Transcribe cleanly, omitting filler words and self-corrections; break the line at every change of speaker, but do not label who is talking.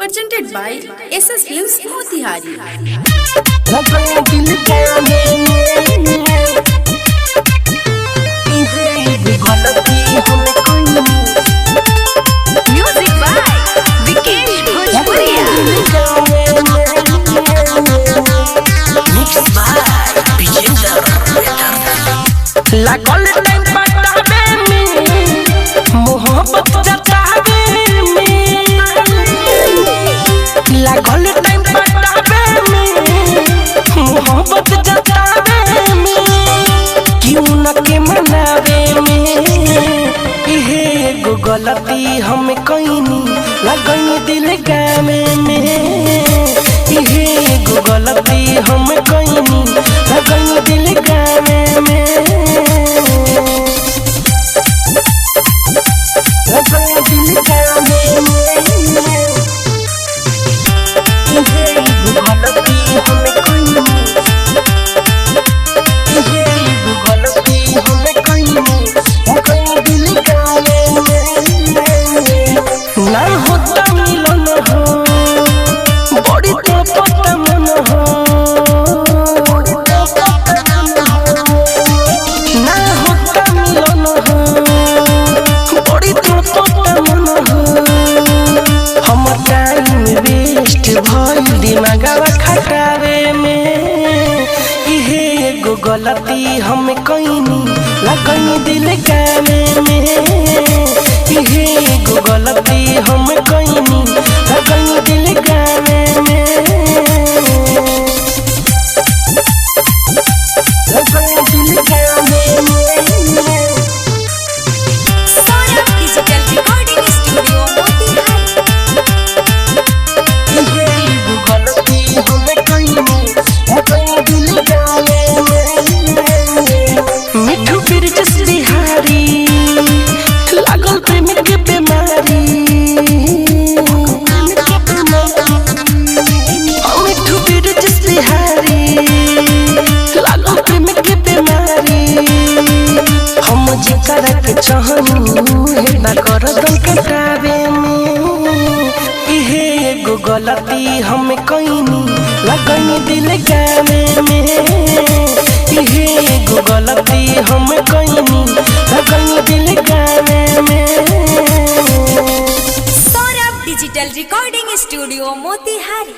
presented by SS Films Motihari. Music by Vikesh Bhojpuria.
Mixed by Vijender. लागल time पटावे में मोहब्बत जतावे में लागल टाइम पटावे में मोहब्बत जतावे में क्यों न के मनावे में इहे गो गलती हम कइनी लगन दिल गामे में इहे गो गलती हम कइनी लगन दिल गामे में ना होता मिलन हो बड़ी तो पता मन हो ना होता मिलन हो बड़ी तो पता मन हो हम टाइम वेस्ट भइल दिमागवा खटावे में इहे एगो गलती हम कइनी लगन दिल गामे में इहे एगो गलती हम कइनी लगन दिल गामे में लगन दिल गामे में
Saurabh Digital Recording Studio Motihari.
इहे एगो गलती हम कइनी लगन दिल गामे में मिठू बिरजस बिहारी लागल प्रेम के बीमारी मिठू बिरजस बिहारी लागल प्रेम के बीमारी हम जिकरा के चाहनु हेदा कर दल कटावे में इहे एगो गलती हम कइनी लगन दिल गामे में इहे एगो गलती हम कइनी लगन दिल गामे में
Saurabh Digital Recording Studio Motihari.